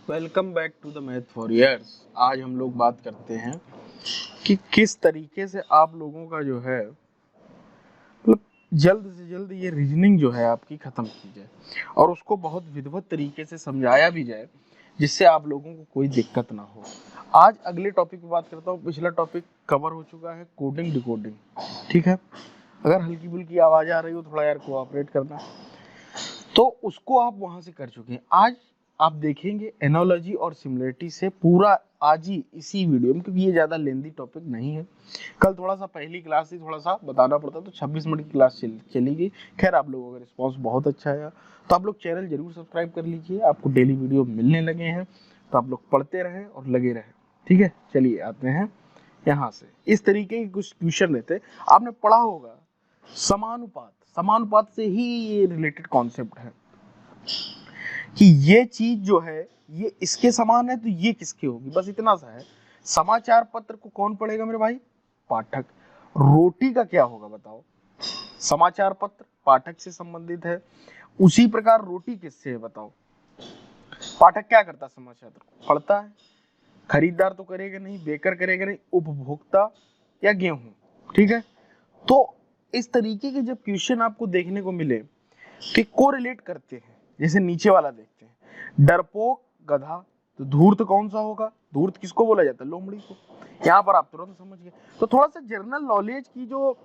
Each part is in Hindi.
Welcome back to the math for years. आज हम लोग बात करते हैं कि किस तरीके से आप लोगों का जो है मतलब जल्द से जल्द ये रीजनिंग जो है आपकी खत्म की जाए और उसको बहुत विधिवत तरीके से समझाया भी जाए जिससे आप लोगों को कोई दिक्कत ना हो। आज अगले टॉपिक पे बात करता हूँ। पिछला टॉपिक कवर हो चुका है कोडिंग डिकोडिंग, ठीक है। अगर हल्की फुल्की आवाज आ रही हो थोड़ा यार कोऑपरेट करना, तो उसको आप वहां से कर चुके हैं। आज आप देखेंगे एनालॉजी और सिमिलरिटी से पूरा आज ही इसी वीडियो में, क्योंकि ये ज्यादा लेंदी टॉपिक नहीं है। कल थोड़ा सा पहली क्लास थी, थोड़ा सा बताना पड़ता, तो 26 मिनट की क्लास चली गई। खैर आप लोगों का रिस्पॉन्स बहुत अच्छा आया, तो आप लोग चैनल जरूर सब्सक्राइब कर लीजिए। आपको डेली वीडियो मिलने लगे हैं तो आप लोग पढ़ते रहे और लगे रहे, ठीक है। चलिए आते हैं यहाँ से। इस तरीके के कुछ क्वेश्चन लेते, आपने पढ़ा होगा समानुपात। समानुपात से ही ये रिलेटेड कॉन्सेप्ट है कि ये चीज जो है ये इसके समान है तो ये किसकी होगी, बस इतना सा है। समाचार पत्र को कौन पढ़ेगा मेरे भाई? पाठक। रोटी का क्या होगा बताओ? समाचार पत्र पाठक से संबंधित है, उसी प्रकार रोटी किससे है बताओ? पाठक क्या करता है? समाचार पत्र पढ़ता है। खरीदार तो करेगा नहीं, बेकर करेगा नहीं, उपभोक्ता या गेहूं, ठीक है। तो इस तरीके के जब क्वेश्चन आपको देखने को मिले तो कोरिलेट करते हैं। जैसे नीचे वाला देखते हैं, डरपोक गधा, तो धूर्त कौन सा होगा? धूर्त किसको बोला जाता है? लोमड़ी को। यहाँ पर आप तुरंत समझ गए। तो थोड़ा सा जनरल नॉलेज की जो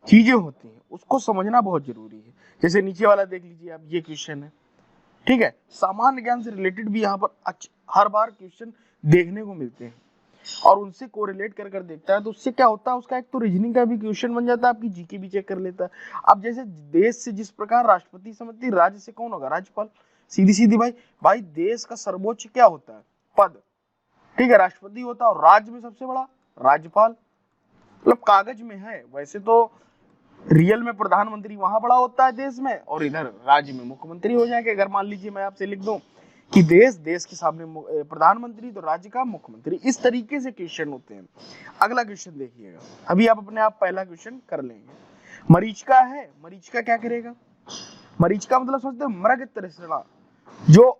चीजें होती हैं उसको समझना बहुत जरूरी है। जैसे नीचे वाला देख लीजिए आप, ये क्वेश्चन है, ठीक है। सामान्य ज्ञान से रिलेटेड भी यहाँ पर हर बार क्वेश्चन देखने को मिलते हैं और उनसे कोरिलेट कर कर देखता है तो उससे क्या होता है, उसका एक तो रीजनिंग का भी क्वेश्चन बन जाता है, आपकी जीके भी चेक कर लेता है। अब जैसे देश से जिस प्रकार राष्ट्रपति समझती, राज्य से कौन होगा? राज्यपाल। सीधी सीधी भाई। भाई देश का सर्वोच्च क्या होता है? पद, ठीक है, राष्ट्रपति होता है। और राज्य में सबसे बड़ा राज्यपाल। मतलब कागज में है, वैसे तो रियल में प्रधानमंत्री वहां बड़ा होता है देश में, और इधर राज्य में मुख्यमंत्री हो जाएगा। अगर मान लीजिए मैं आपसे लिख दूं कि देश के सामने प्रधानमंत्री तो राज्य का मुख्यमंत्री, इस तरीके से क्वेश्चन होते हैं। अगला क्वेश्चन देखिएगा, अभी आप अपने आप पहला क्वेश्चन कर लेंगे। मरीचिका है, मरीचिका क्या करेगा? मरीचिका मतलब समझते हैं मृग तृष्णा, जो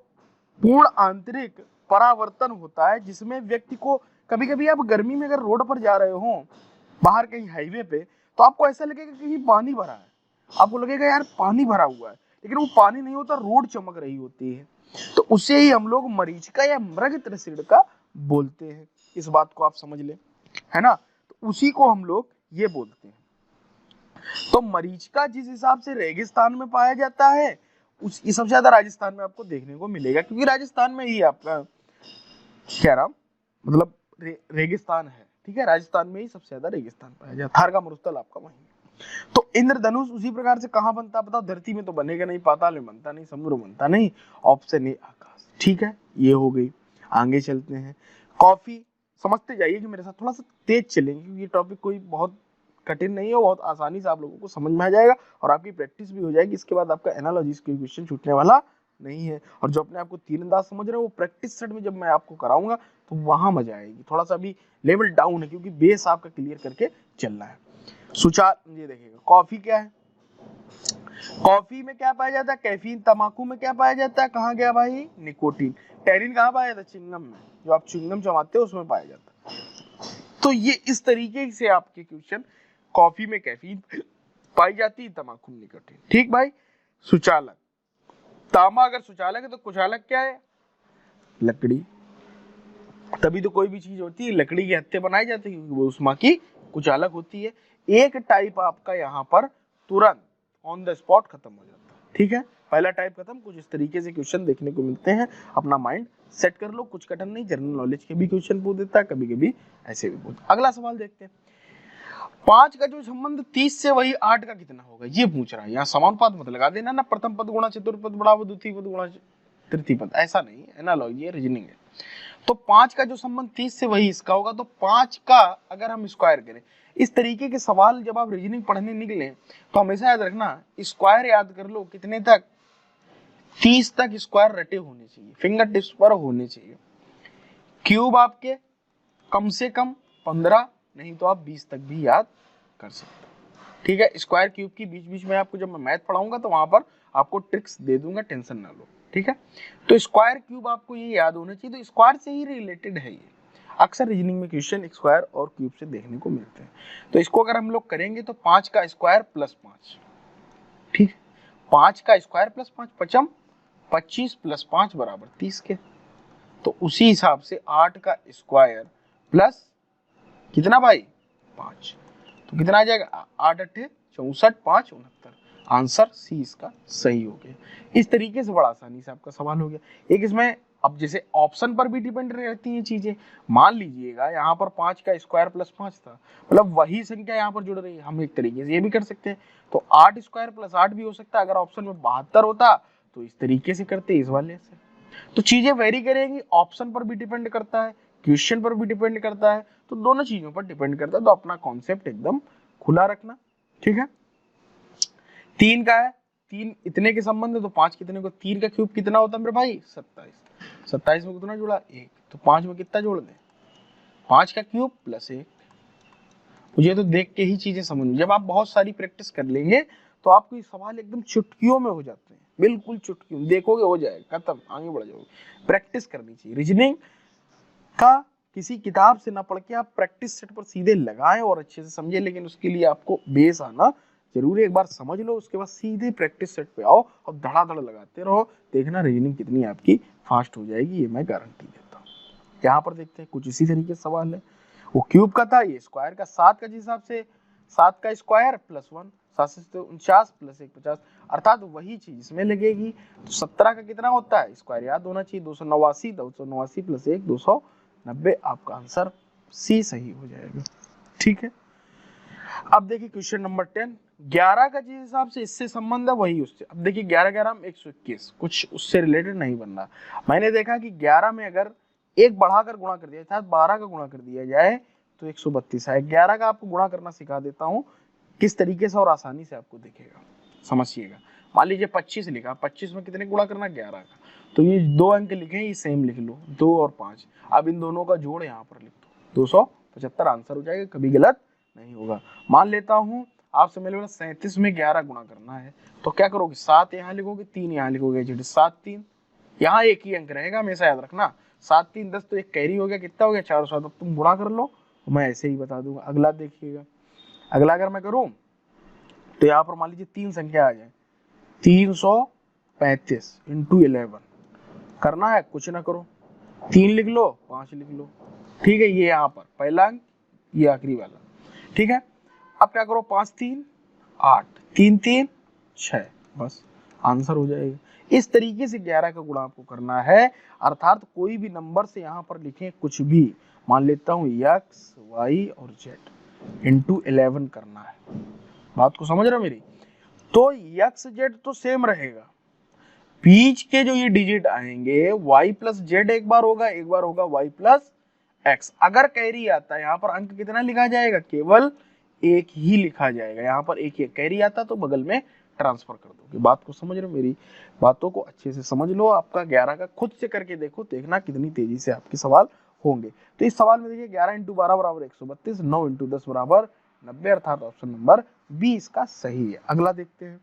पूर्ण आंतरिक परावर्तन होता है जिसमें व्यक्ति को, कभी कभी आप गर्मी में अगर रोड पर जा रहे हो बाहर कहीं हाईवे पे, तो आपको ऐसा लगेगा कि पानी भरा है, आपको लगेगा यार पानी भरा हुआ है, लेकिन वो पानी नहीं होता, रोड चमक रही होती है। तो उसे ही हम लोग मरीचिका या मृग तृष्णिका बोलते हैं। इस बात को आप समझ ले, है ना। तो उसी को हम लोग ये बोलते हैं। तो मरीचिका जिस हिसाब से रेगिस्तान में पाया जाता है, उस सबसे ज्यादा राजस्थान में आपको देखने को मिलेगा, क्योंकि राजस्थान में ही आपका कह रहा मतलब रेगिस्तान है, ठीक है। राजस्थान में ही सबसे ज्यादा रेगिस्तान पाया जाता है। थार का मरुस्थल आपका वहीं है। तो इंद्रधनुष उसी प्रकार से कहां बनता बताओ? धरती में तो बनेगा नहीं, पाताल में बनता नहीं, समुद्र में बनता नहीं। ऑप्शन ए आकाश, ठीक है। ये हो गई। आगे चलते हैं। कॉफी, समझते जाइए कि मेरे साथ थोड़ा सा तेज चलेंगे, क्योंकि ये टॉपिक कोई बहुत कठिन नहीं है, बहुत आसानी से आप लोगों को समझ में आ जाएगा और आपकी प्रैक्टिस भी हो जाएगी। इसके बाद आपका एनालॉजी के क्वेश्चन छूटने वाला नहीं है। और जो अपने आपको तीरंदाज समझ रहे हो, वो प्रैक्टिस सेट में जब मैं आपको कराऊंगा तो वहां मजा आएगी। थोड़ा सा अभी लेवल डाउन है, क्योंकि बेस आपका क्लियर करके चलना है। सुचार, ये देखिएगा, कॉफी क्या है? कॉफी में क्या पाया जाता है? कैफीन। तंबाकू में क्या पाया जाता है? कहाँ गया भाई? निकोटीन। टैनिन कहाँ पाया जाता है? चिंगम में। जो आप चिंगम चबाते हो उसमें पाया जाता है। तो ये इस तरीके से आपके क्वेश्चन, कॉफी में कैफीन पाई जाती है, तंबाकू में निकोटीन, ठीक भाई। सुचालक, तांबा अगर सुचालक है तो कुचालक क्या है? लकड़ी। तभी तो कोई भी चीज होती है लकड़ी के हत्थे बनाई जाती है, क्योंकि वो उष्मा की कुचालक होती है। एक टाइप आपका यहाँ पर तुरंत ऑन द स्पॉट खत्म हो जाता है, ठीक है। पहला टाइप खत्म। कुछ इस तरीके से क्वेश्चन देखने को मिलते हैं, अपना माइंड सेट कर लो। कुछ कठिन नहीं, जनरल नॉलेज के भी क्वेश्चन पूछ देता है, कभी कभी ऐसे भी पूछ। अगला सवाल देखते हैं। 5 का जो संबंध 30 से वही 8 का कितना होगा, ये पूछ रहा है। यहाँ समानुपात मत लगा देना ना, प्रथम पद गुणा चतुर्थ पद बराबर द्वितीय पद गुणा तृतीय पद, ऐसा नहीं है। एनालॉजी है, रीजनिंग है। तो 5 का जो संबंध 30 से वही इसका होगा, तो 5 का अगर हम स्क्वायर करें, इस तरीके के सवाल जब आप रीजनिंग पढ़ने निकले तो हमेशा याद रखना, स्क्वायर याद कर लो कितने तक? 30 तक स्क्वायर रटे होने चाहिए, फिंगर टिप्स पर होने चाहिए। क्यूब आपके कम से कम 15, नहीं तो आप 20 तक भी याद कर सकते हो, ठीक है। स्क्वायर क्यूब की बीच बीच में आपको जब मैं मैथ पढ़ाऊंगा तो वहां पर आपको ट्रिक्स दे दूंगा, टेंशन ना लो। ठीक है। तो स्क्वायर क्यूब आपको ये याद होना चाहिए, तो स्क्वायर से ही रिलेटेड है ये। अक्सर रीजनिंग में क्वेश्चन स्क्वायर और क्यूब से देखने को मिलते हैं। तो इसको अगर हम लोग करेंगे तो 5 का स्क्वायर प्लस 5, ठीक, 5 का स्क्वायर प्लस 5 पचम 25 प्लस 5 बराबर 30 के। तो उसी हिसाब से 8 का स्क्वायर प्लस कितना भाई 5, तो कितना आ जाएगा 8 अट्ठे 64 5 69। आंसर सी इसका सही हो गया। इस तरीके से बड़ा आसानी से आपका सवाल हो गया। एक इसमें अब जैसे ऑप्शन पर भी डिपेंड रहती हैं चीजें। मान लीजिएगा यहाँ पर 5 का स्क्वायर प्लस 5 था, मतलब वही संख्या यहाँ पर जुड़ रही है, हम एक तरीके से ये भी कर सकते हैं। तो 8 स्क्वायर प्लस 8 भी हो सकता है। अगर ऑप्शन में 72 होता तो इस तरीके से करते, इस वाले से। तो चीजें वेरी करेंगी, ऑप्शन पर भी डिपेंड करता है, क्वेश्चन पर भी डिपेंड करता है, तो दोनों चीजों पर डिपेंड करता है। तो अपना कॉन्सेप्ट एकदम खुला रखना, ठीक है। 3 का है, 3 इतने के संबंध है, तो 5 कितने को, 3 का क्यूब कितना होता है मेरे भाई 27। 27 में कितना जुड़ा 1, तो 5 में कितना जोड़ दें 5 का क्यूब प्लस 1। मुझे तो देख के ही चीजें समझ में, जब आप बहुत सारी प्रैक्टिस कर लेंगे तो आपको ये सवाल एकदम चुटकियों में हो जाते हैं, बिल्कुल चुटकियों, देखोगे हो जाएगा, खत्म, आगे बढ़ जाओगे। प्रैक्टिस करनी चाहिए रीजनिंग का, किसी किताब से ना पढ़ के आप प्रैक्टिस सेट पर सीधे लगाएं और अच्छे से समझे। लेकिन उसके लिए आपको बेस आना जरूरी, एक बार समझ लो उसके बाद सीधे प्रैक्टिस सेट पे आओ और धड़ाधड़ लगाते रहो, देखना रीजनिंग कितनी आपकी फास्ट हो जाएगी, ये मैं गारंटी देता हूँ। यहाँ पर देखते हैं कुछ इसी तरीके से सवाल है। वो क्यूब का था, ये स्क्वायर का। 7 का जिस हिसाब से 7 का स्क्वायर प्लस 1, 7 से 49 प्लस 1 50, अर्थात वही चीज इसमें लगेगी। तो 17 का कितना होता है स्क्वायर याद होना चाहिए 289, 289 प्लस 1 290। आपका आंसर सी सही हो जाएगा, ठीक है। अब देखिए क्वेश्चन नंबर 10, 11 का जिस हिसाब से इससे संबंध है वही उससे। अब देखिए 11 11 में 121, कुछ उससे रिलेटेड नहीं बन रहा। मैंने देखा कि 11 में अगर एक बढ़ाकर गुणा कर दिया अर्थात 12 का गुणा कर दिया जाए तो 132 है। 11 का आपको गुणा करना सिखा देता हूँ किस तरीके से और आसानी से आपको दिखेगा, समझिएगा। मान लीजिए 25 लिखा, 25 में कितने गुणा करना 11 का, तो ये 2 अंक लिखे हैं, ये सेम लिख लो 2 और 5। अब इन दोनों का जोड़ यहाँ पर लिख दो 275, आंसर हो जाएगा, कभी गलत नहीं होगा। मान लेता हूँ आपसे मेरे 37 में 11 गुणा करना है, तो क्या करोगे 7 यहाँ लिखोगे 3 यहाँ लिखोगे, 7 3 यहाँ एक ही अंक रहेगा, हमेशा याद रखना। 7 3 10, तो एक कैरी हो गया, कितना हो गया 407। अब तुम गुणा कर लो, मैं ऐसे ही बता दूंगा। अगला देखिएगा, अगला अगर मैं करूं तो यहाँ पर मान लीजिए 3 संख्या आ जाए, 335 इंटू 11 करना है, कुछ ना करो 3 लिख लो 5 लिख लो, ठीक है। ये यहाँ पर पहला अंक, ये आखिरी वाला, ठीक है। अब क्या करो 5 3 8 3 3 6, बस आंसर हो जाएगा। इस तरीके से 11 का गुणा आपको करना है, अर्थात कोई भी नंबर से यहाँ पर लिखें कुछ भी, मान लेता हूँ x y और z इंटू 11 करना है। बात को समझ रहे हो मेरी? तो x z तो सेम रहेगा, बीच के जो ये डिजिट आएंगे y प्लस जेड एक बार होगा y प्लस x। अगर कैरी आता है यहाँ पर अंक कितना लिखा जाएगा, केवल एक ही लिखा जाएगा। यहाँ पर एक ही कैरी आता तो बगल में ट्रांसफर कर दोगे। बात को समझ रहे हो मेरी? बातों को अच्छे से समझ लो। आपका 11 का खुद से करके देखो, देखना कितनी तेजी से आपके सवाल होंगे। तो इस सवाल में देखिए 11 इंटू 12 बराबर 132, 9 इंटू 10 बराबर 90, अर्थात ऑप्शन नंबर बी इसका सही है। अगला देखते हैं,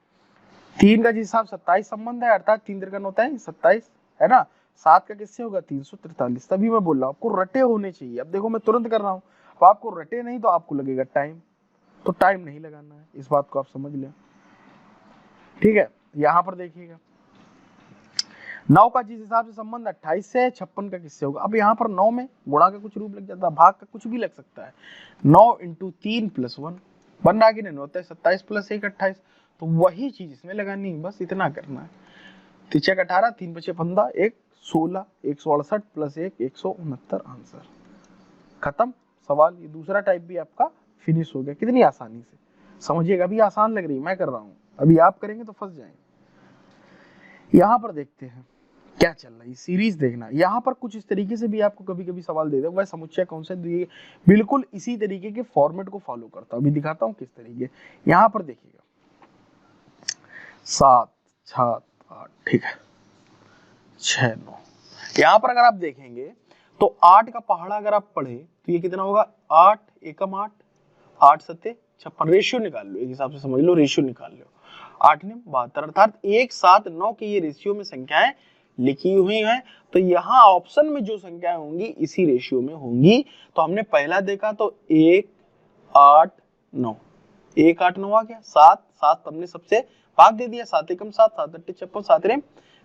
3 का जिस हिसाब 27 संबंध है, अर्थात 3 त्रिकोण होता है 27, है ना। 7 का किससे होगा 343। तभी मैं बोल रहा हूँ आपको रटे होने चाहिए। अब देखो मैं तुरंत कर रहा हूँ, अब आपको रटे नहीं तो आपको लगेगा टाइम, तो टाइम नहीं लगाना है, इस बात को आप समझ लें, ठीक है। यहाँ पर देखिएगा 9 का जिस हिसाब से संबंध 28 से 56 का किससे होगा। अब यहाँ पर 9 में गुणा का कुछ रूप लग जाता है, भाग का कुछ भी लग सकता है। 9 इंटू 3 प्लस 1 बन रहा कि नहीं होता है 27 प्लस 1 28, तो वही चीज इसमें लगानी है, बस इतना करना है। 3 18, 3 5 15, 1 16, 168 प्लस 1 169, आंसर खत्म सवाल। ये दूसरा टाइप भी आपका फिनिश हो गया। कितनी आसानी से समझिएगा, अभी आसान लग रही है, मैं कर रहा हूँ, अभी आप करेंगे तो फंस जाएंगे। यहाँ पर देखते हैं क्या चल रहा है, सीरीज देखना। यहाँ पर कुछ इस तरीके से भी आपको कभी कभी सवाल दे दे, वह समुच्चय कौन सा दिए, बिल्कुल इसी तरीके के फॉर्मेट को फॉलो करता हूँ। अभी दिखाता हूँ किस तरीके। यहाँ पर देखिएगा 7 7 8, ठीक है 6 9। यहाँ पर अगर आप देखेंगे तो 8 का पहाड़ा अगर आप पढ़े तो ये कितना होगा 8 एकम 8, 8 सत्ते 56, रेशियो निकाल लो, एक हिसाब से समझ लो, रेशियो निकाल लो। 8 ने 72, अर्थात 1 7 9 के ये रेशियो में संख्याएं लिखी हुई हैं, तो यहाँ ऑप्शन में जो संख्याएं होंगी इसी रेशियो में होंगी। तो हमने पहला देखा तो 1 8 9, 1 8 9 आ गया, 7 7 हमने सबसे भाग दे दिया, 7 एकम 7, 7 अट्ठे 56, 7 रे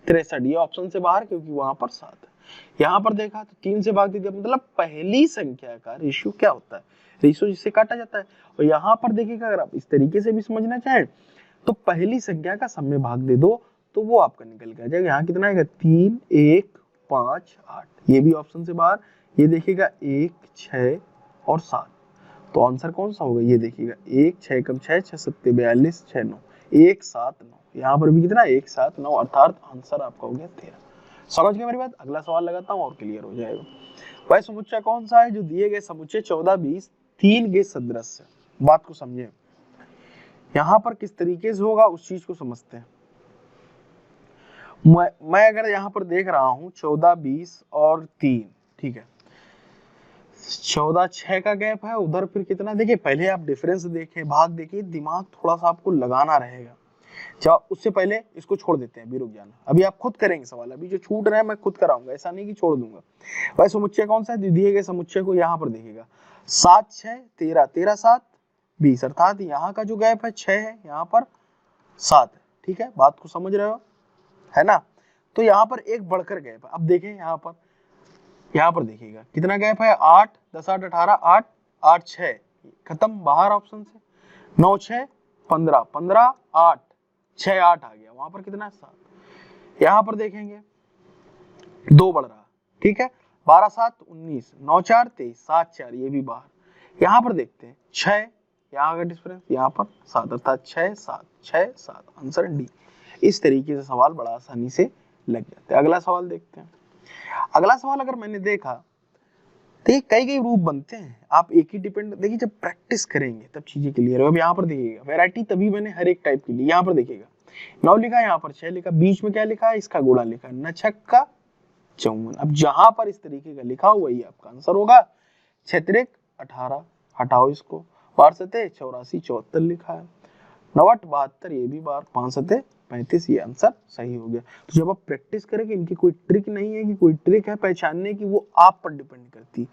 63, ये ऑप्शन से बाहर क्योंकि वहां पर 7 है। यहाँ पर देखा तो 3 से भाग दे दिया, मतलब पहली संख्या का रेशियो क्या होता है, रेशियो जिससे काटा जाता है। और यहाँ पर देखिएगा अगर आप इस तरीके से भी समझना चाहें तो पहली संख्या का सब में भाग दे दो तो वो आपका निकल के आ जाएगा। यहाँ कितना आएगा 3 1 5 8, ये भी ऑप्शन से बाहर। ये देखिएगा 1 6 और 7, तो आंसर कौन सा होगा, ये देखिएगा 1 6 कम 6 6 7 42 6 9, 1 7 9, यहाँ पर भी कितना 1 7 9, अर्थात आंसर आपका हो गया 13। समझ गए मेरी बात। अगला सवाल लगाता हूँ और क्लियर हो जाएगा। वह समुच्चय कौन सा है जो दिए गए समुच्चय 14 20 3 के सदृश है। बात को समझे, यहाँ पर किस तरीके से होगा उस चीज को समझते हैं। मैं अगर यहाँ पर देख रहा हूँ 14 20 और 3, ठीक है, 14 6 का गैप है, उधर फिर कितना, देखिए पहले आप डिफरेंस देखें, भाग देखिए, दिमाग थोड़ा सा आपको लगाना रहेगा। जब उससे पहले इसको छोड़ देते हैं, अभी रुक जाना, अभी आप खुद करेंगे सवाल, अभी जो छूट रहा है मैं खुद कराऊंगा, ऐसा नहीं कि छोड़ दूंगा। भाई समुच्चय कौन सा है, दिए गए समुच्चय को यहाँ पर देखिएगा 7 6 13 13 7 20, अर्थात यहाँ का जो गैप है 6 है, यहाँ पर 7 है, ठीक है, बात को समझ रहे हो, है ना। तो यहाँ पर एक बढ़कर गैप है। अब देखें यहाँ पर देखिएगा कितना गैप है, 8 10 8 18 8 8 6 खत्म बाहर ऑप्शन से, 9 6 15 15 8 6 8 आ गया, वहां पर कितना 7। यहाँ पर देखेंगे 2 बढ़ रहा, ठीक है, 12 7 19 9 4 23 7 4, ये भी बाहर। यहाँ पर देखते हैं 6, यहाँ का डिफरेंस, यहाँ पर 7, अर्थात 6 7 6 7, आंसर डी। इस तरीके से सवाल बड़ा आसानी से लग जाते हैं। अगला सवाल देखते हैं। अगला सवाल अगर मैंने देखा तो ये कई रूप बनते हैं, आप एक ही डिपेंड, देखिए जब प्रैक्टिस करेंगे तब चीजें क्लियर हो। अब यहाँ पर देखिएगा वैरायटी तभी मैंने हर एक टाइप के लिए, यहाँ पर देखिएगा 9 लिखा, यहाँ पर 6 लिखा, बीच में क्या लिखा है, इसका गुणा लिखा है, 9 छक्का 54। अब जहां पर इस तरीके का लिखा हुआ वही आपका आंसर होगा। 6 3 18, हटाओ इसको, 12 7 84 74 लिखा है, 9 8 72, ये भी बार, 5 7 35, ये आंसर सही हो गया। तो जब आप प्रैक्टिस करेंगे, इनकी कोई ट्रिक नहीं है कि कोई ट्रिक है पहचानने की, वो आप पर डिपेंड करती,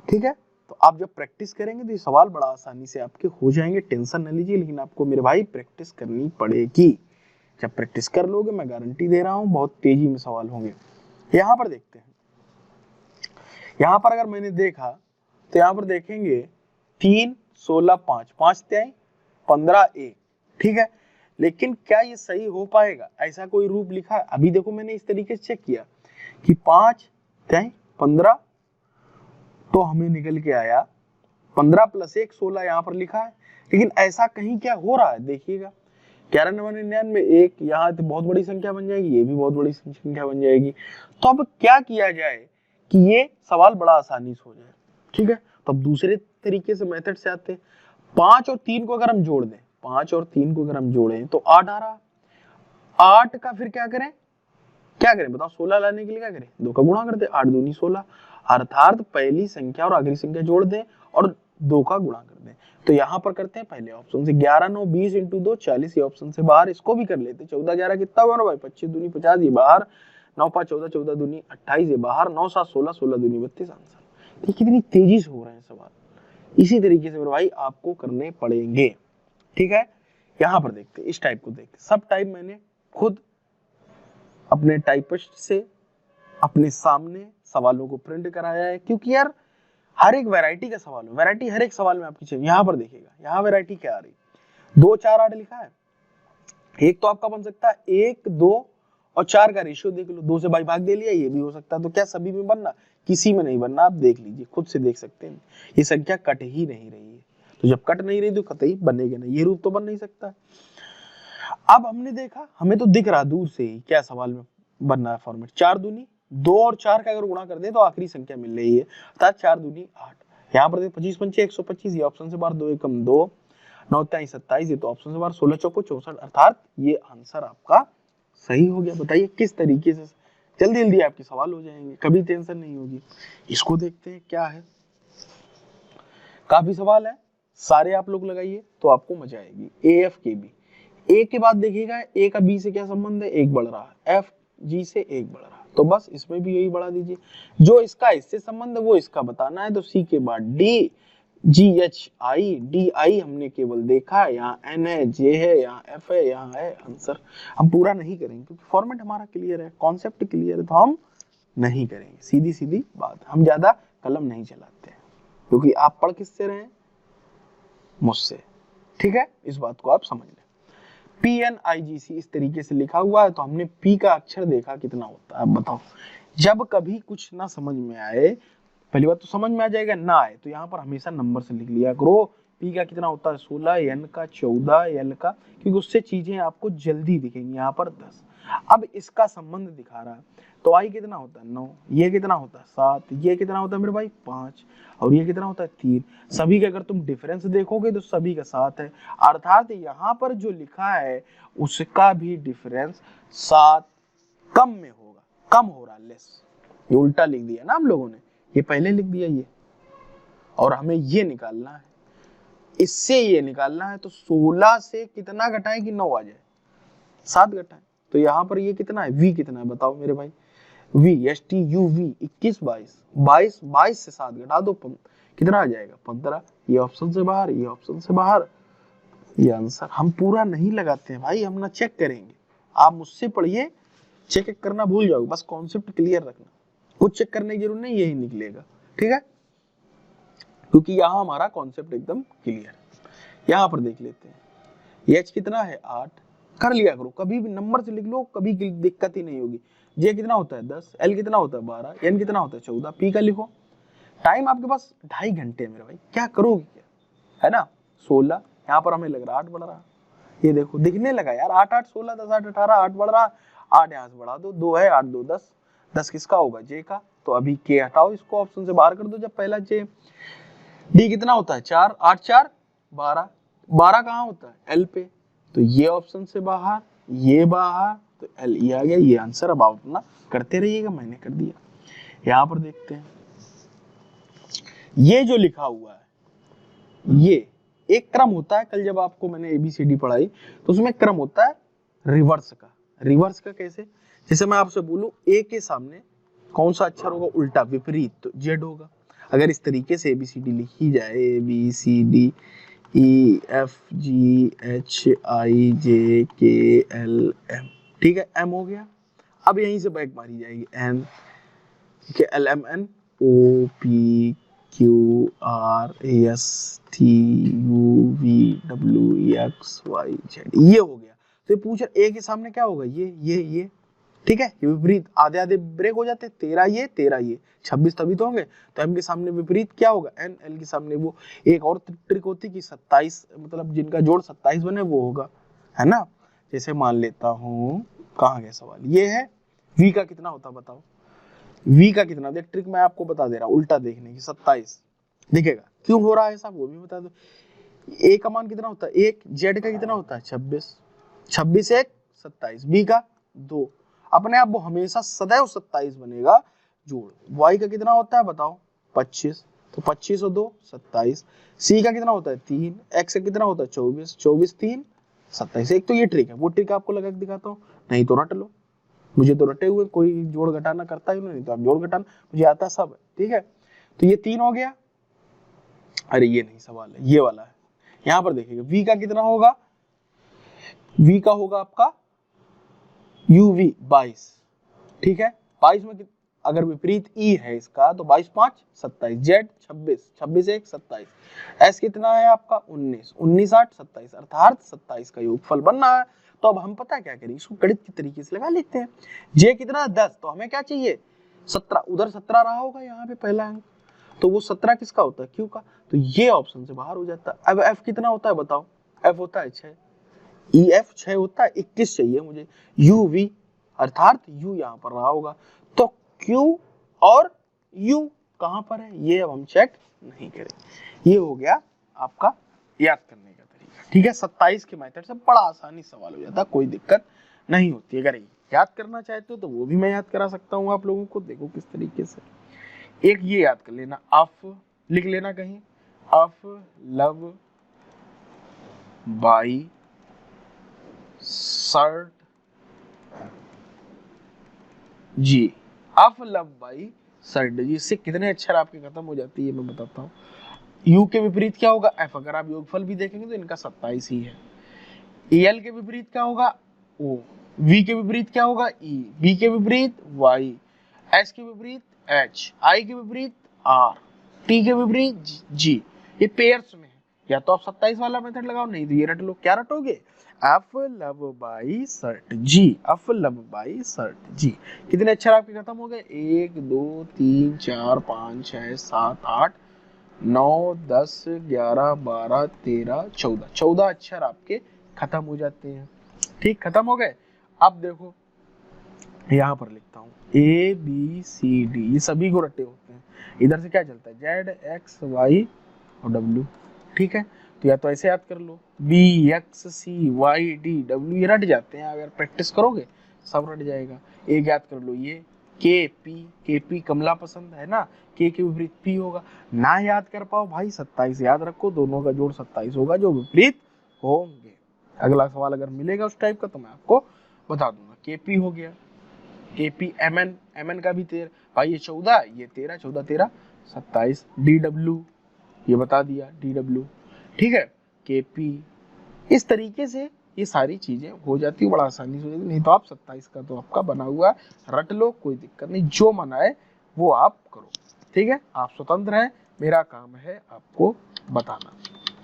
ठीक है। तो आप जब प्रैक्टिस करेंगे तो ये सवाल बड़ा आसानी से आपके हो जाएंगे, टेंशन न लीजिए, लेकिन आपको मेरे भाई प्रैक्टिस करनी पड़ेगी। जब प्रैक्टिस कर लोगे, मैं गारंटी दे रहा हूं बहुत तेजी में सवाल होंगे। यहाँ पर देखते हैं, यहाँ पर अगर मैंने देखा तो यहाँ पर देखेंगे 3 16 5 5 3 15 1, ठीक है, लेकिन क्या ये सही हो पाएगा, ऐसा कोई रूप लिखा है? अभी देखो मैंने इस तरीके से चेक किया कि 5 3 15, तो हमें निकल के आया 15 + 1 16, यहाँ पर लिखा है, लेकिन ऐसा कहीं क्या हो रहा है, देखिएगा 11 9 99, एक यहाँ तो बहुत बड़ी संख्या बन जाएगी, ये भी बहुत बड़ी संख्या बन जाएगी। तो अब क्या किया जाए कि ये सवाल बड़ा आसानी से हो जाए, ठीक है। तो अब दूसरे तरीके से मेथड से आते हैं। 5 और 3 को अगर हम जोड़ दें, 5 और 3 को अगर हम जोड़ें तो 8 आ रहा, 8 का फिर क्या करें बताओ, 16 लाने के लिए क्या करें, 2 का गुणा कर दे, 8 दूनी 16, अर्थात पहली संख्या और आखिरी संख्या जोड़ दें और 2 का गुणा कर दें। तो यहाँ पर करते हैं पहले ऑप्शन से, 11 9 20 × 2 40, ये ऑप्शन से बाहर, इसको भी कर लेते, 14 11 कितना हुआ ना भाई, 25 दूनी 50, ये बाहर, 9 5 14 14 दूनी 28, ये बाहर, 9 7 16 16 दूनी 32, आंसर। देखिए कितनी तेजी से हो रहे हैं सवाल, इसी तरीके से मेरे भाई आपको करने पड़ेंगे, ठीक है। यहाँ पर देखते, इस टाइप को देखते, सब टाइप मैंने खुद अपने टाइपिस्ट से अपने सामने सवालों को प्रिंट कराया है, क्योंकि यार हर एक वैरायटी का सवाल हो, वैरायटी हर एक सवाल में आपकी चाहिए। यहाँ पर देखिएगा, यहाँ वैरायटी क्या आ रही, 2 4 8 लिखा है, एक तो आपका बन सकता है 1 2 और 4 का रेशियो देख लो, 2 से भाग दे लिया, ये भी हो सकता है। तो क्या सभी में बनना, किसी में नहीं बनना, आप देख लीजिए, खुद से देख सकते हैं, ये संख्या कट ही नहीं रही है, तो जब कट नहीं रही तो कतई बनेगा नहीं, ये रूप तो बन नहीं सकता। अब हमने देखा, हमें तो दिख रहा दूर से ही क्या सवाल में बनना है फॉर्मेट, 4 दूनी 2 और 4 का अगर गुणा कर दे तो आखिरी संख्या मिल रही है, अर्थात 4 दूनी 8। यहाँ पर 25 पंचे 125, ये ऑप्शन से बाहर, 2 एकम 2, 9 3 27, ये तो ऑप्शन से बाहर, 16 चौको 64, अर्थात ये आंसर आपका सही हो गया। बताइए किस तरीके से, जल्दी जल्दी आपके सवाल हो जाएंगे, कभी टेंशन नहीं होगी। इसको देखते हैं क्या है, काफी सवाल है, सारे आप लोग लगाइए तो आपको मजा आएगी। ए एफ के बी, ए के बाद देखिएगा ए का बी से क्या संबंध है, 1 बढ़ रहा है, एफ जी से 1 बढ़ रहा, तो बस इसमें भी यही बढ़ा दीजिए। जो इसका इससे संबंध है वो इसका बताना है, तो सी के बाद D, ji H I, D I हमने केवल देखा है, यहाँ एन है, जे है, यहाँ एफ है, यहाँ है आंसर। हम पूरा नहीं करेंगे क्योंकि फॉर्मेट हमारा क्लियर है, कॉन्सेप्ट क्लियर है, तो हम नहीं करेंगे। सीधी सीधी बात, हम ज्यादा कलम नहीं चलाते हैं क्योंकि आप पढ़ किससे रहे हैं, मुझसे। ठीक है, इस बात को आप समझ लें। PNIGC इस तरीके से लिखा हुआ है, तो हमने P का अक्षर देखा कितना होता है। अब बताओ, जब कभी कुछ ना समझ में आए, पहली बात तो समझ में आ जाएगा, ना आए तो यहाँ पर हमेशा नंबर से लिख लिया करो। P का कितना होता है 16, N का 14, L का, क्योंकि उससे चीजें आपको जल्दी दिखेंगी। यहाँ पर 10। अब इसका संबंध दिखा रहा है, तो I कितना होता है 9, ये कितना होता है 7, ये कितना होता है मेरे भाई 5, और ये कितना होता है 3। सभी का अगर तुम डिफरेंस देखोगे तो सभी का 7 है, अर्थात यहाँ पर जो लिखा है उसका भी डिफरेंस 7 कम में होगा, कम हो रहा, लेस। ये उल्टा लिख दिया ना हम लोगों ने, ये पहले लिख दिया ये, और हमें ये निकालना है, इससे ये निकालना है। तो 16 से कितना घटाएं कि 9 आ जाए, 7 घटाएं। तो यहाँ पर ये कितना है, V कितना है बताओ मेरे भाई, V STUV 21 22 से 7 घटा दो, कितना आ जाएगा 15। ये ऑप्शन से बाहर, ये ऑप्शन से बाहर, ये आंसर। हम पूरा नहीं लगाते हैं भाई, हम ना चेक करेंगे। आप मुझसे पढ़िए, चेक करना भूल जाओ, बस कॉन्सेप्ट क्लियर रखना, कुछ चेक करने की जरूरत नहीं, यही निकलेगा। ठीक है, क्योंकि यहाँ हमारा कॉन्सेप्ट एकदम क्लियर है। यहाँ पर देख लेते हैं, H कितना है 8, कर लिया करो, कभी भी नंबर से लिख लो, कभी दिक्कत ही नहीं होगी। J कितना होता है 10, L कितना होता है 12, N कितना होता है 14, P का लिखो। टाइम आपके पास 2.5 घंटे है मेरे भाई, क्या करोगे क्या, है ना। 16, यहाँ पर हमें लग रहा 8 बढ़ रहा, ये देखो दिखने लगा यार, 8 8 16 10 8 18, 8 बढ़ रहा, 8 यहाँ से बढ़ा दो, 2 है 8 2 10, 10 किसका होगा J का, तो अभी K हटाओ, इसको ऑप्शन से बाहर कर दो जब पहला J। D कितना होता है 4, 8 4 12, 12 कहाँ होता है L पे, तो ये ऑप्शन से बाहर, ये बाहर, तो L ये आ गया, ये आंसर। अब आप अपना करते रहिएगा, मैंने कर दिया। यहाँ पर देखते हैं, ये जो लिखा हुआ है, ये एक क्रम होता है। कल जब आपको मैंने ABCD पढ़ाई तो उसमें क्रम होता है रिवर्स का। रिवर्स का कैसे, जैसे मैं आपसे बोलूं A के सामने कौन सा अक्षर होगा उल्टा, विपरीत, तो Z होगा। अगर इस तरीके से ABCD लिखी जाए, ABCD EFGHIJKLM, ठीक है, M हो गया। अब यहीं से बैक मारी जाएगी N, ठीक है, LMNOPQRSTUVWXYZ, ये हो गया। तो पूछ A के सामने क्या होगा, ये, ठीक है, ये विपरीत, आधे आधे ब्रेक हो जाते हैं, 13 ये 13 ये 26 तभी तो होंगे। तो M के सामने विपरीत क्या होगा N, L के सामने वो। एक और ट्रिक होती कि 27, मतलब जिनका जोड़ 27 बने वो होगा, है ना। जैसे मान लेता हूँ, कहाँ गया सवाल, ये है V का कितना होता बताओ, V का कितना, देख ट्रिक मैं आपको बता दे रहा हूँ, उल्टा देखने की, 27 दिखेगा, क्यों हो रहा है ऐसा वो भी बता दो। A का मान कितना होता है 1, Z का कितना होता है 26, 26 1 27, B का 2, अपने आप वो हमेशा सदैव 27 बनेगा जोड़। Y का कितना होता है बताओ 25, तो 25 और 2 27, C का कितना होता है 3, X का कितना होता है 24, 24 3 27। एक तो ये ट्रिक है, वो ट्रिक आपको लगा के दिखाता हूँ, नहीं तो रट लो। मुझे तो रटे हुए, कोई जोड़ घटाना करता ही नहीं, तो आप जोड़ घटाना मुझे आता सब है, ठीक है। तो ये 3 हो गया, अरे ये नहीं सवाल है, ये वाला है। यहाँ पर देखिएगा V का कितना होगा, V का होगा आपका UV 22, ठीक है। 22 में अगर विपरीत E है इसका तो 22 5 27, Z 26, 26 1 27, S कितना है आपका 19, 19 8 27, अर्थात 27 का योगफल बनना है। तो अब हम पता क्या करें, इसको गणित के तरीके से लगा लेते हैं। J कितना 10, तो हमें क्या चाहिए 17, उधर 17 रहा होगा यहाँ पे पहला अंक, तो वो 17 किसका होता है Q का, तो ये ऑप्शन से बाहर हो जाता है। अब F कितना होता है बताओ, F होता है 6, EF 6 होता है, 21 चाहिए मुझे, UV अर्थात U यहाँ पर रहा होगा, तो Q और U कहाँ पर है ये अब हम चेक नहीं करेंगे। ये हो गया आपका याद करने का तरीका, ठीक है। 27 के मेथड से बड़ा आसानी सवाल हो जाता है, कोई दिक्कत नहीं होती। अगर याद करना चाहते हो तो वो भी मैं याद करा सकता हूँ आप लोगों को, देखो किस तरीके से। एक ये याद कर लेना, अफ लिख लेना कहीं, अफ लव बाई शर्ट जी, अफलब बाई सर्ट जी। इससे कितने अक्षर आपके खत्म हो जाती है मैं बताता हूँ। यू के विपरीत क्या होगा, एफ। अगर आप योगफल भी देखेंगे तो इनका 27 ही है। एल के विपरीत क्या होगा, ओ। वी के विपरीत क्या होगा, ई। बी के विपरीत वाई। एस के विपरीत एच। आई के विपरीत आर। टी के विपरीत जी। ये पेयर्स में है। या तो आप 27 वाला मेथड लगाओ, नहीं तो ये रट लो। क्या रटोगे, एफ लब बाई सर्ट जी। एफ लब बाई सर्ट जी। कितने अक्षर आपके खत्म हो गए, 1 2 3 4 5 6 7 8 9 10 11 12 13 14 14 अक्षर आपके खत्म हो जाते हैं। ठीक, खत्म हो गए। अब देखो यहाँ पर लिखता हूँ ए बी सी डी, ये सभी को रट्टे होते हैं। इधर से क्या चलता है, जेड एक्स वाई और डब्ल्यू। ठीक है, तो या तो ऐसे याद कर लो, बी एक्स सी वाई डी डब्ल्यू, ये रट जाते हैं। अगर प्रैक्टिस करोगे सब रट जाएगा। एक याद कर लो, ये के पी कमला पसंद है ना, के विपरीत पी होगा। ना याद कर पाओ भाई, 27 याद रखो, दोनों का जोड़ 27 होगा जो विपरीत होंगे। अगला सवाल अगर मिलेगा उस टाइप का तो मैं आपको बता दूंगा। के पी हो गया, K P M N, M N का भी 13 भाई, ये 14 ये 13, 14 13 27। डी डब्ल्यू ये बता दिया, डी डब्ल्यू। ठीक है, के पी। इस तरीके से ये सारी चीजें हो जाती है, बड़ा आसानी से हो जाती। नहीं तो आप 27 का तो आपका बना हुआ है, रट लो, कोई दिक्कत नहीं, जो मना है वो आप करो। ठीक है, आप स्वतंत्र हैं, मेरा काम है आपको बताना,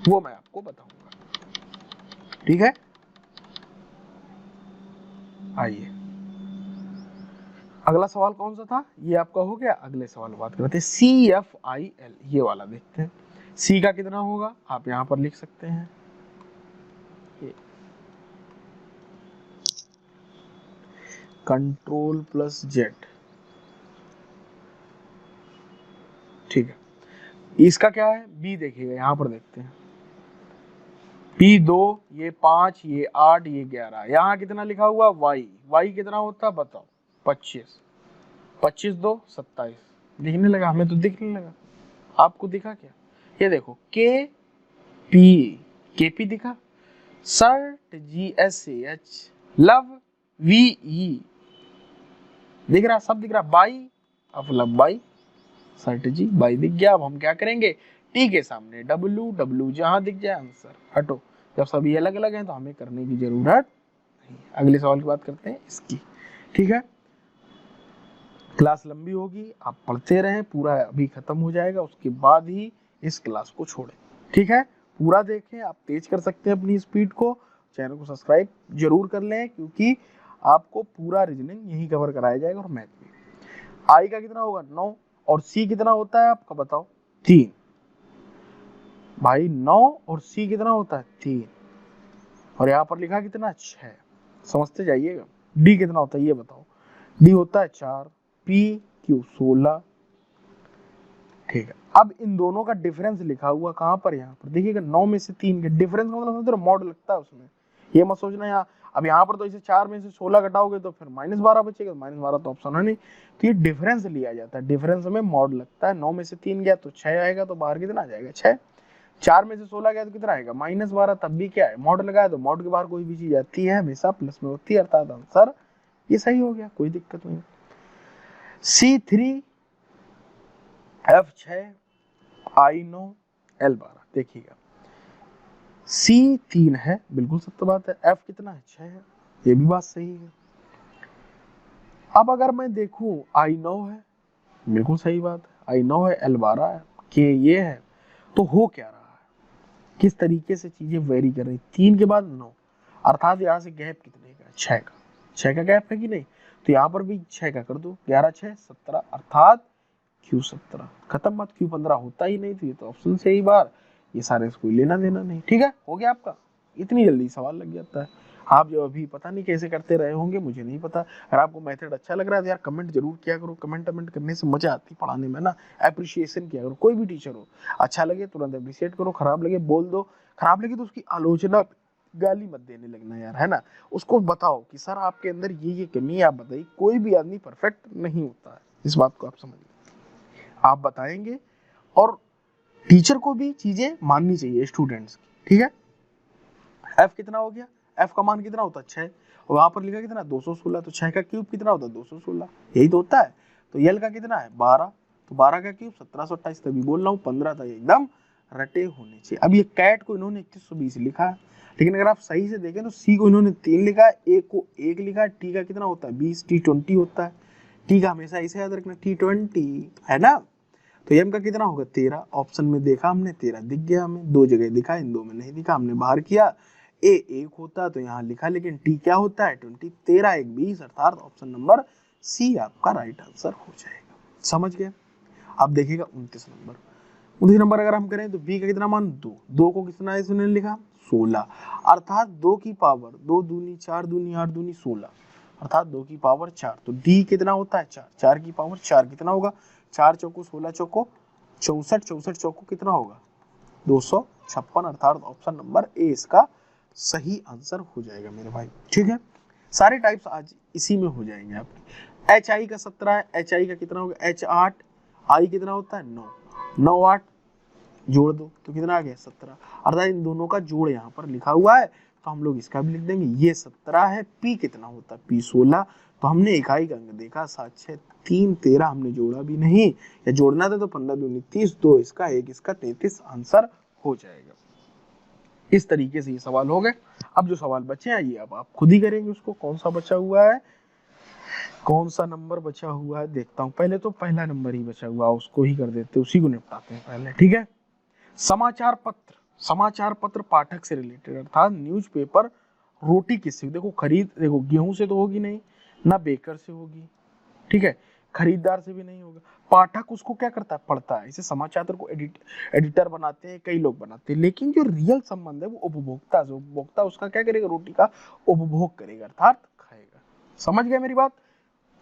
वो मैं आपको बताऊंगा। ठीक है, आइए अगला सवाल कौन सा था, ये आपका हो गया। अगले सवाल बात करते हैं सी एफ आई एल, ये वाला देखते हैं। सी का कितना होगा, आप यहां पर लिख सकते हैं, कंट्रोल प्लस जेड। ठीक है, इसका क्या है, बी देखिएगा, यहां पर देखते हैं। बी 2, ये 5, ये 8, ये 11। यहाँ कितना लिखा हुआ, वाई। वाई कितना होता है बताओ, 25। 25 2 27। दिखने लगा, हमें तो दिखने लगा, आपको दिखा क्या, ये देखो के पी दिखा, सर्ट G S A H, love V E दिख रहा, सब दिख रहा। बाई, अब लव बाई सर्ट जी, बाई दिख गया। अब हम क्या करेंगे, टी के सामने डब्ल्यू, डब्ल्यू जहां दिख जाए आंसर हटो। जब सभी अलग अलग हैं तो हमें करने की जरूरत नहीं। अगले सवाल की बात करते हैं इसकी। ठीक है, क्लास लंबी होगी, आप पढ़ते रहें, पूरा अभी खत्म हो जाएगा, उसके बाद ही इस क्लास को छोड़ें। ठीक है, पूरा देखें, आप तेज कर सकते हैं अपनी स्पीड को। चैनल को सब्सक्राइब जरूर कर लें, क्योंकि आपको पूरा रीजनिंग यही कवर कराया जाएगा और मैथ भी। आई का कितना होगा, 9, और सी कितना होता है आपका बताओ, 3। भाई 9 और सी कितना होता है, 3, और यहाँ पर लिखा कितना, 6। समझते जाइएगा। डी कितना होता है ये बताओ, डी होता है 4, पी क्यू 16। ठीक है, अब इन दोनों का डिफरेंस लिखा हुआ कहां पर, यहाँ पर देखिएगा, 9 में से 3 के डिफरेंस का मतलब समझ रहे हो, मॉड लगता है उसमें। ये मत सोचना यहाँ, अब यहाँ पर तो इसे 4 में से 16 घटाओगे तो फिर -12 बचेगा, -12 तो ऑप्शन है नहीं, तो ये डिफरेंस लिया जाता है, डिफरेंस में मॉड लगता है। 9 में से 3 गया तो 6 आएगा, तो बाहर कितना आ जाएगा, 6। 4 में से 16 गया तो कितना आएगा, -12, तब भी क्या है, मॉड लगाया, तो मॉड के बाहर कोई भी चीज आती है हमेशा प्लस में होती है, अर्थात आंसर ये सही हो गया, कोई दिक्कत नहीं। C3 F6 I9 L12, देखिएगा C3 है, बिल्कुल सत्य बात है। F कितना है, 6 है, ये भी बात सही है। अब अगर मैं देखूं I9 है, बिल्कुल सही बात है, I9 है, L12 है, के ये है, तो हो क्या रहा है, किस तरीके से चीजें वेरी कर रही, 3 के बाद 9, अर्थात यहाँ से गैप कितने का, 6 का, 6 का गैप है कि नहीं, तो यहाँ पर भी 6 का कर दो, 11 6 17, अर्थात Q17 खत्म। बात, Q15 होता ही नहीं, तो ये तो ऑप्शन से ही बाहर, ये सारे कोई लेना देना नहीं। ठीक है, हो गया आपका, इतनी जल्दी सवाल लग जाता है। आप जो अभी पता नहीं कैसे करते रहे होंगे, मुझे नहीं पता। अगर आपको मेथड अच्छा लग रहा है तो यार कमेंट जरूर किया करो, कमेंट करने से मजा आती है पढ़ाने में ना, अप्रिशिएशन किया करो। कोई भी टीचर हो, अच्छा लगे तुरंत अप्रिशिएट करो, खराब लगे बोल दो, खराब लगे तो उसकी आलोचना, गाली मत देने लगना यार, है ना। उसको बताओ कि सर आपके अंदर ये कमी है, आप बताइए। कोई भी आदमी परफेक्ट नहीं होता है, इस बात को आप समझिए। आप बताएंगे, और टीचर को भी चीजें माननी चाहिए स्टूडेंट्स की। ठीक है, एफ कितना हो गया, f का मान कितना होता है 6, और वहां पर लिखा कितना 216, तो 6 का क्यूब कितना होता है 216, यही तो होता है। तो यल का कितना है 12, तो 12 का क्यूब 1728, तभी बोल रहा हूँ 15 था, एकदम रटे होने चाहिए। अब ये कैट को इन्होंने 2120 लिखा है, लेकिन अगर आप सही से देखें तो सी को इन्होंने 3 लिखा है, ए को 1 लिखा है, टी का कितना होता है 20, टी 20 होता है, टी का हमेशा इसे याद रखना T20 है ना। तो एम का कितना होगा 13, ऑप्शन में देखा हमने 13 दिख गया, हमें 2 जगह दिखा, इन 2 में नहीं दिखा, हमने बाहर किया, ए 1 होता तो यहाँ लिखा, लेकिन टी क्या होता है 20, 13 1 20, अर्थात ऑप्शन नंबर सी आपका राइट आंसर हो जाएगा। समझ गए। अब देखिएगा 29 नंबर, 29 नंबर अगर हम करें तो बी का कितना मान 2, 2 को कितना है इसने लिखा 16, अर्थात 2 की पावर 2 दूनी 4 दूनी 8 दूनी 16, अर्थात 2 की पावर 4, तो डी कितना होता है 4, 4 की पावर 4 कितना होगा, 4 चौको 16 चौको 64, 64 चौको कितना होगा 256, अर्थात ऑप्शन नंबर ए इसका सही आंसर हो जाएगा मेरे भाई। ठीक है, सारे टाइप्स आज इसी में हो जाएंगे आपके। एच आई का 17 है, एच आई का कितना होगा एच 8, आई कितना होता है 9, 9 8 जोड़ दो तो कितना आ गया 17, अर्थात इन दोनों का जोड़ यहाँ पर लिखा हुआ है, तो हम लोग इसका भी लिख देंगे, ये 17 है, पी कितना होता है पी 16, तो हमने इकाई का अंक देखा 7 6 3 13, हमने जोड़ा भी नहीं, या जोड़ना था तो 15 दूनी 30, 2 इसका 1 इसका 33 आंसर हो जाएगा। इस तरीके से ये सवाल हो गए। अब जो सवाल बचे हैं ये अब आप खुद ही करेंगे उसको, कौन सा बचा हुआ है, कौन सा नंबर बचा हुआ है देखता हूँ, पहले तो पहला नंबर ही बचा हुआ उसको ही कर देते, उसी को निपटाते हैं पहले। ठीक है, समाचार पत्र, समाचार पत्र पाठक से रिलेटेड, अर्थात न्यूज़पेपर रोटी किससे, देखो खरीद, देखो गेहूं से तो होगी नहीं, ना बेकर से होगी, ठीक है, खरीदार से भी नहीं होगा, पाठक उसको क्या करता है पढ़ता है, इसे समाचार को एडिटर बनाते हैं, कई लोग बनाते हैं, लेकिन जो रियल संबंध है वो उपभोक्ता से, उपभोक्ता उसका क्या करेगा रोटी का उपभोग करेगा, अर्थात खाएगा। समझ गए मेरी बात।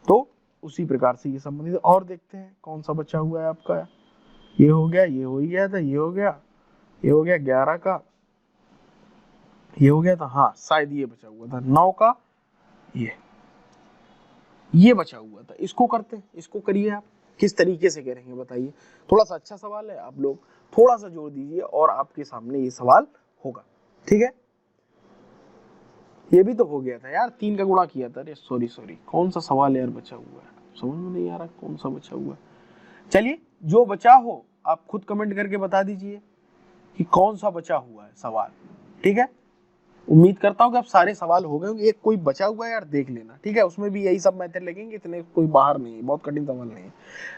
तो उसी प्रकार से ये संबंधित, और देखते हैं कौन सा बचा हुआ है आपका, ये हो गया, ये हो ही गया था, ये हो गया, ये हो गया 11 का, ये हो गया था, हाँ शायद ये बचा हुआ था 9 का, ये बचा हुआ था, इसको करते हैं, इसको करिए आप, किस तरीके से करेंगे बताइए, थोड़ा सा अच्छा सवाल है, आप लोग थोड़ा सा जोड़ दीजिए और आपके सामने ये सवाल होगा। ठीक है, ये भी तो हो गया था यार, 3 का गुणा किया था, अरे सॉरी कौन सा सवाल यार बचा हुआ है, समझ में नहीं आ रहा कौन सा बचा हुआ है। चलिए जो बचा हो आप खुद कमेंट करके बता दीजिए कि कौन सा बचा हुआ है सवाल। ठीक है, उम्मीद करता हूँ कि आप सारे सवाल हो गए, एक कोई बचा हुआ है यार देख लेना। ठीक है, उसमें भी यही सब मेथड लगेंगे, इतने कोई बाहर नहीं है, बहुत कठिन सवाल नहीं है।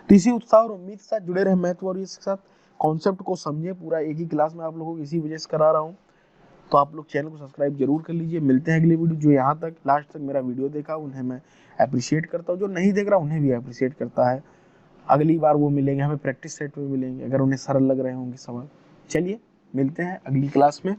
तो इसी उत्साह और उम्मीद के साथ जुड़े रहे महत्व और इसके साथ कॉन्सेप्ट को समझे, पूरा एक ही क्लास में आप लोगों को इसी वजह से करा रहा हूँ। तो आप लोग चैनल को सब्सक्राइब जरूर कर लीजिए। मिलते हैं अगली वीडियो। जो यहाँ तक लास्ट तक मेरा वीडियो देखा उन्हें मैं अप्रिशिएट करता हूँ, जो नहीं देख रहा उन्हें भी अप्रिशिएट करता है। अगली बार वो मिलेंगे, हमें प्रैक्टिस सेट में मिलेंगे अगर उन्हें सरल लग रहे होंगे सवाल। चलिए मिलते हैं अगली क्लास में।